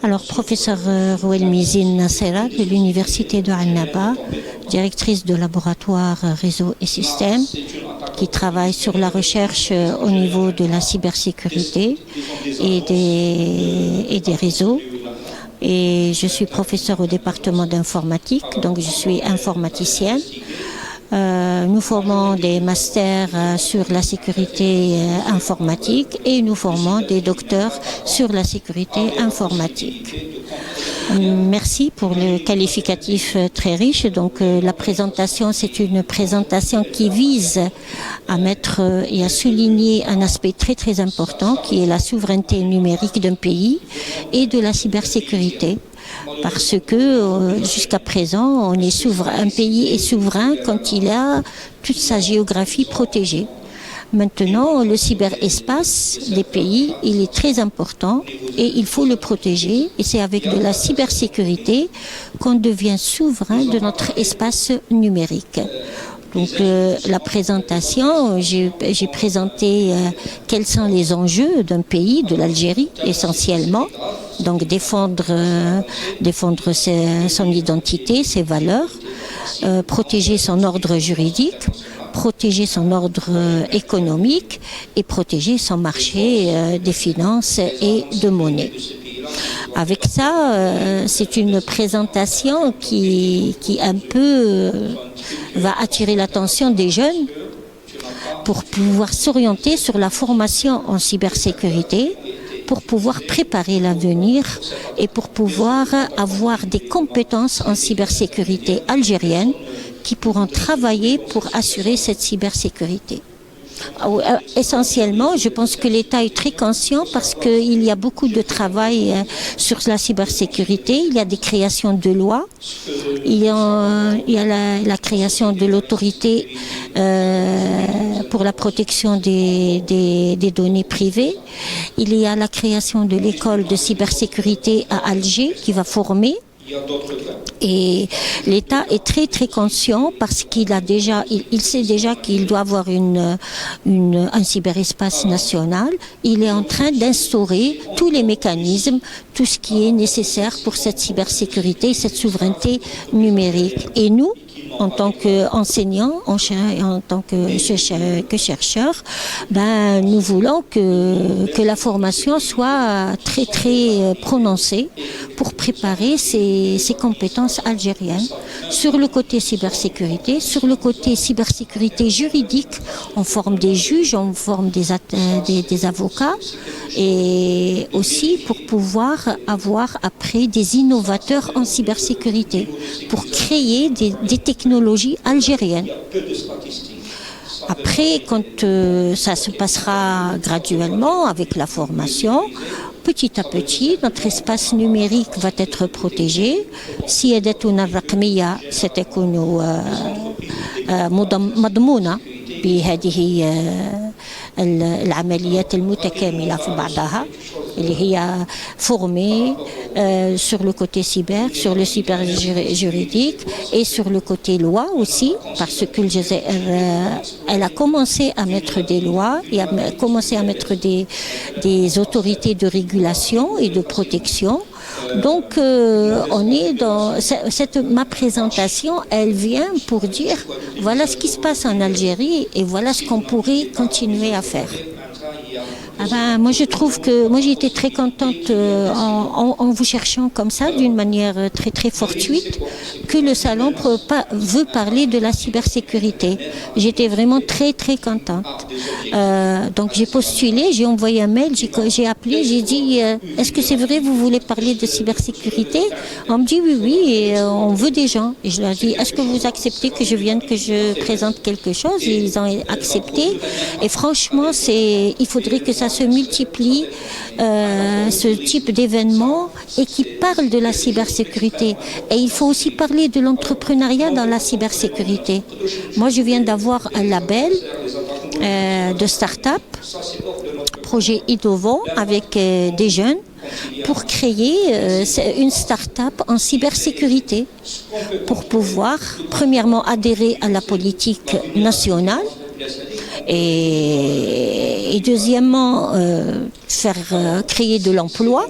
Alors, professeur Rouel Mizine Nassera de l'Université de Annaba, directrice de laboratoire réseau et systèmes, qui travaille sur la recherche au niveau de la cybersécurité et des réseaux. Et je suis professeure au département d'informatique, donc je suis informaticienne. Nous formons des masters sur la sécurité informatique et nous formons des docteurs sur la sécurité informatique. Merci pour le qualificatif très riche. Donc la présentation, c'est une présentation qui vise à mettre et à souligner un aspect très très important qui est la souveraineté numérique d'un pays et de la cybersécurité. Parce que jusqu'à présent, un pays est souverain quand il a toute sa géographie protégée. Maintenant, le cyberespace des pays, il est très important et il faut le protéger. Et c'est avec de la cybersécurité qu'on devient souverain de notre espace numérique. Donc la présentation, j'ai présenté quels sont les enjeux d'un pays, de l'Algérie essentiellement. Donc défendre son identité, ses valeurs, protéger son ordre juridique, protéger son ordre économique et protéger son marché des finances et de monnaie. Avec ça, c'est une présentation qui un peu va attirer l'attention des jeunes pour pouvoir s'orienter sur la formation en cybersécurité, pour pouvoir préparer l'avenir et pour pouvoir avoir des compétences en cybersécurité algérienne qui pourront travailler pour assurer cette cybersécurité. Essentiellement, je pense que l'État est très conscient parce qu'il y a beaucoup de travail sur la cybersécurité. Il y a des créations de lois, il y a la création de l'autorité pour la protection des données privées. Il y a la création de l'école de cybersécurité à Alger qui va former. Et l'État est très très conscient parce qu'il sait déjà qu'il doit avoir un cyberespace national. Il est en train d'instaurer tous les mécanismes, tout ce qui est nécessaire pour cette cybersécurité, cette souveraineté numérique. Et nous, en tant qu'enseignants et en tant que chercheurs, nous voulons que la formation soit très très prononcée pour préparer ces compétences algériennes. Sur le côté cybersécurité, sur le côté cybersécurité juridique, on forme des juges, on forme des avocats et aussi pour pouvoir avoir après des innovateurs en cybersécurité, pour créer des technologies algériennes. Après, quand ça se passera graduellement avec la formation, petit à petit, notre espace numérique va être protégé. سيادتنا الرقمية ستكون مضمونة بهذه العمليات المتكاملة في بعضها اللي هي formée sur le côté cyber, sur le cyber juridique et sur le côté loi aussi, parce que elle a commencé à mettre des lois et a commencé à mettre des autorités de régulation et de protection. Donc, on est dans ma présentation, elle vient pour dire voilà ce qui se passe en Algérie et voilà ce qu'on pourrait continuer à faire. Moi, je trouve que j'ai été très contente en vous cherchant comme ça, d'une manière très très fortuite, que le salon veut parler de la cybersécurité. J'étais vraiment très très contente. Donc j'ai postulé, j'ai envoyé un mail, j'ai appelé, j'ai dit est-ce que c'est vrai, vous voulez parler de cybersécurité? On me dit oui, et on veut des gens. Et je leur dis est-ce que vous acceptez que je présente quelque chose? Et ils ont accepté. Et franchement, il faudrait que ça se multiplie, ce type d'événement, et qui parle de la cybersécurité. Et il faut aussi parler de l'entrepreneuriat dans la cybersécurité. Moi, je viens d'avoir un label de start-up, projet innovant avec des jeunes, pour créer une start-up en cybersécurité, pour pouvoir, premièrement, adhérer à la politique nationale, et deuxièmement, créer de l'emploi,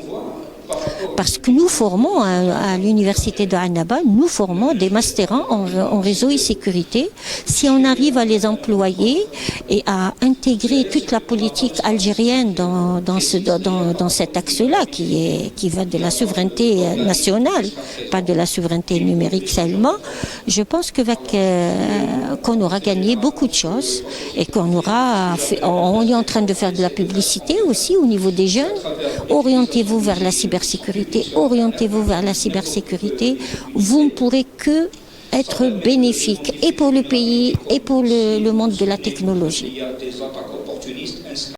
Parce que nous formons à l'université de Annaba, nous formons des mastérants en réseau et sécurité. Si on arrive à les employer et à intégrer toute la politique algérienne dans cet axe-là, qui va de la souveraineté nationale, pas de la souveraineté numérique seulement, je pense qu'on aura gagné beaucoup de choses et on est en train de faire de la publicité aussi au niveau des jeunes. Orientez-vous vers la cybersécurité, orientez-vous vers la cybersécurité. Vous ne pourrez que être bénéfique et pour le pays et pour le monde de la technologie.